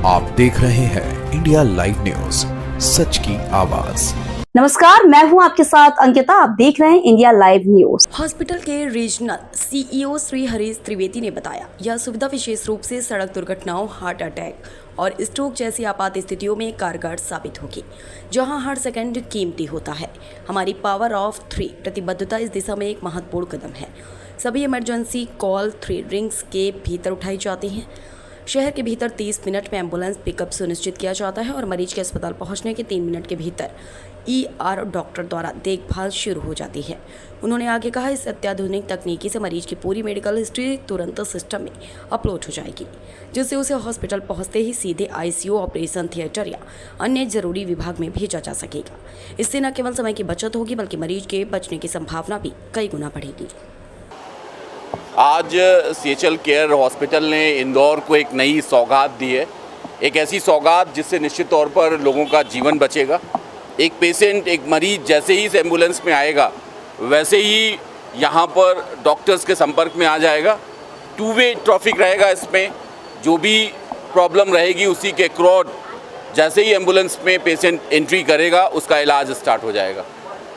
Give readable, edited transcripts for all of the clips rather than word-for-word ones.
आप देख रहे हैं इंडिया लाइव न्यूज, सच की आवाज। नमस्कार, मैं हूं आपके साथ अंकिता। आप देख रहे हैं इंडिया लाइव न्यूज। हॉस्पिटल के रीजनल सीईओ श्री हरीश त्रिवेदी ने बताया, यह सुविधा विशेष रूप से सड़क दुर्घटनाओं, हार्ट अटैक और स्ट्रोक जैसी आपात स्थितियों में कारगर साबित होगी, जहां हर सेकंड कीमती होता है। हमारी पावर ऑफ 3 प्रतिबद्धता इस दिशा में एक महत्वपूर्ण कदम है। सभी इमरजेंसी कॉल 3 रिंग्स के भीतर उठाई जाती हैं। शहर के भीतर 30 मिनट में एम्बुलेंस पिकअप सुनिश्चित किया जाता है और मरीज के अस्पताल पहुंचने के 3 मिनट के भीतर ER डॉक्टर द्वारा देखभाल शुरू हो जाती है। उन्होंने आगे कहा, इस अत्याधुनिक तकनीकी से मरीज की पूरी मेडिकल हिस्ट्री तुरंत सिस्टम में अपलोड हो जाएगी, जिससे उसे हॉस्पिटल पहुंचते ही सीधे ICU, ऑपरेशन थिएटर या अन्य जरूरी विभाग में भेजा जा सकेगा। इससे न केवल समय की बचत होगी, बल्कि मरीज के बचने की संभावना भी कई गुना बढ़ेगी। आज CHL केयर हॉस्पिटल ने इंदौर को एक नई सौगात दी है, एक ऐसी सौगात जिससे निश्चित तौर पर लोगों का जीवन बचेगा। एक पेशेंट, एक मरीज जैसे ही इस एम्बुलेंस में आएगा, वैसे ही यहाँ पर डॉक्टर्स के संपर्क में आ जाएगा। 2 वे ट्रैफिक रहेगा इसमें, जो भी प्रॉब्लम रहेगी उसी के अक्रॉस जैसे ही एम्बुलेंस में पेशेंट एंट्री करेगा, उसका इलाज स्टार्ट हो जाएगा।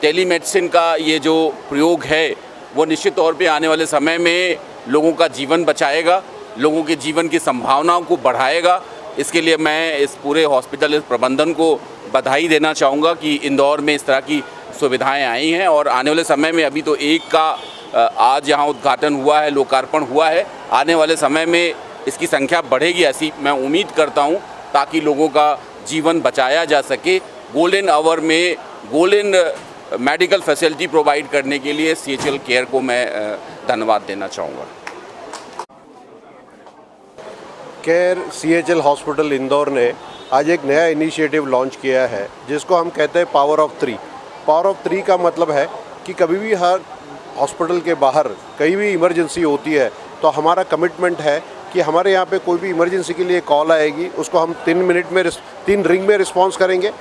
टेलीमेडिसिन का ये जो प्रयोग है वो निश्चित तौर पे आने वाले समय में लोगों का जीवन बचाएगा, लोगों के जीवन की संभावनाओं को बढ़ाएगा। इसके लिए मैं इस पूरे हॉस्पिटल, इस प्रबंधन को बधाई देना चाहूँगा कि इंदौर में इस तरह की सुविधाएं आई हैं और आने वाले समय में, अभी तो एक का आज यहाँ उद्घाटन हुआ है, लोकार्पण हुआ है, आने वाले समय में इसकी संख्या बढ़ेगी, ऐसी मैं उम्मीद करता हूँ, ताकि लोगों का जीवन बचाया जा सके। गोल्डन आवर में गोल्डन मेडिकल फैसिलिटी प्रोवाइड करने के लिए CHL केयर को मैं धन्यवाद देना चाहूँगा। केयर CHL हॉस्पिटल इंदौर ने आज एक नया इनिशिएटिव लॉन्च किया है, जिसको हम कहते हैं पावर ऑफ 3। पावर ऑफ 3 का मतलब है कि कभी भी हर हॉस्पिटल के बाहर कहीं भी इमरजेंसी होती है तो हमारा कमिटमेंट है कि हमारे यहाँ पे कोई भी इमरजेंसी के लिए कॉल आएगी, उसको हम 3 रिंग में रिस्पॉन्स करेंगे।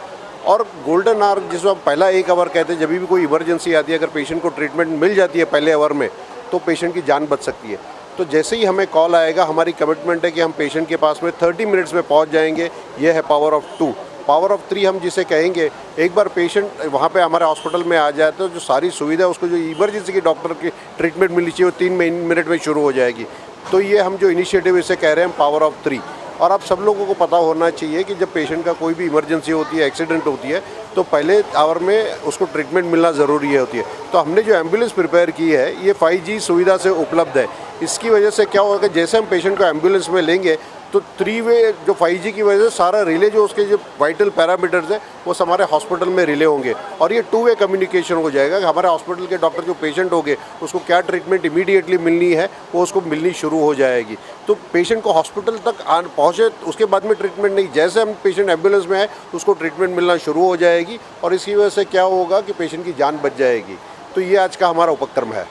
और गोल्डन आवर, जिसको हम पहला 1 आवर कहते हैं, जब भी कोई इमरजेंसी आती है, अगर पेशेंट को ट्रीटमेंट मिल जाती है पहले आवर में, तो पेशेंट की जान बच सकती है। तो जैसे ही हमें कॉल आएगा, हमारी कमिटमेंट है कि हम पेशेंट के पास में 30 मिनट्स में पहुंच जाएंगे। ये है पावर ऑफ 2। पावर ऑफ 3 हम जिसे कहेंगे, एक बार पेशेंट वहाँ पे हमारे हॉस्पिटल में आ जाए तो जो सारी सुविधा, उसको जो इमरजेंसी की डॉक्टर की ट्रीटमेंट मिलनी चाहिए, वो 3 मिनट में शुरू हो जाएगी। तो ये हम जो इनिशिएटिव इसे कह रहे हैं पावर ऑफ 3। और आप सब लोगों को पता होना चाहिए कि जब पेशेंट का कोई भी इमरजेंसी होती है, एक्सीडेंट होती है, तो पहले आवर में उसको ट्रीटमेंट मिलना ज़रूरी होती है। तो हमने जो एम्बुलेंस प्रिपेयर की है, ये 5G सुविधा से उपलब्ध है। इसकी वजह से क्या होगा, जैसे हम पेशेंट को एम्बुलेंस में लेंगे तो 3 वे जो 5G की वजह से सारा रिले, जो उसके जो वाइटल पैरामीटर्स हैं, वो हमारे हॉस्पिटल में रिले होंगे। और ये 2 वे कम्युनिकेशन हो जाएगा कि हमारे हॉस्पिटल के डॉक्टर जो पेशेंट होंगे, उसको क्या ट्रीटमेंट इमीडिएटली मिलनी है, वो उसको मिलनी शुरू हो जाएगी। तो पेशेंट को हॉस्पिटल तक पहुँचे उसके बाद में ट्रीटमेंट नहीं, जैसे हम पेशेंट एम्बुलेंस में है उसको ट्रीटमेंट मिलना शुरू हो जाएगी। और इसकी वजह से क्या होगा कि पेशेंट की जान बच जाएगी। तो ये आज का हमारा उपक्रम है।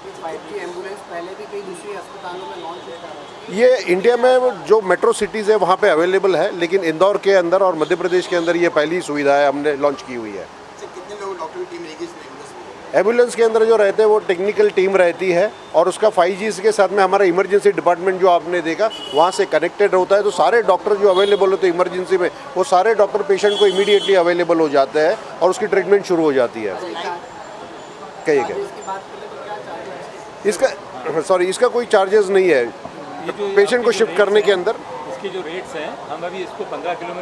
ये इंडिया में जो मेट्रो सिटीज़ है वहाँ पे अवेलेबल है, लेकिन इंदौर के अंदर और मध्य प्रदेश के अंदर ये पहली सुविधा है, हमने लॉन्च की हुई है। कितने लोग डॉक्टर की टीम रहेगी इसमें? एम्बुलेंस के अंदर जो रहते हैं वो टेक्निकल टीम रहती है, और उसका 5G के साथ में हमारा इमरजेंसी डिपार्टमेंट जो आपने देखा वहाँ से कनेक्टेड होता है। तो सारे डॉक्टर जो अवेलेबल होते हैं इमरजेंसी में, वो सारे डॉक्टर पेशेंट को इमीडिएटली अवेलेबल हो जाते हैं और उसकी ट्रीटमेंट शुरू हो जाती है। इसका कोई चार्जेस नहीं है पेशेंट को शिफ्ट करने के अंदर। इसके जो रेट्स हैं, हम अभी इसको 15 किलोमीटर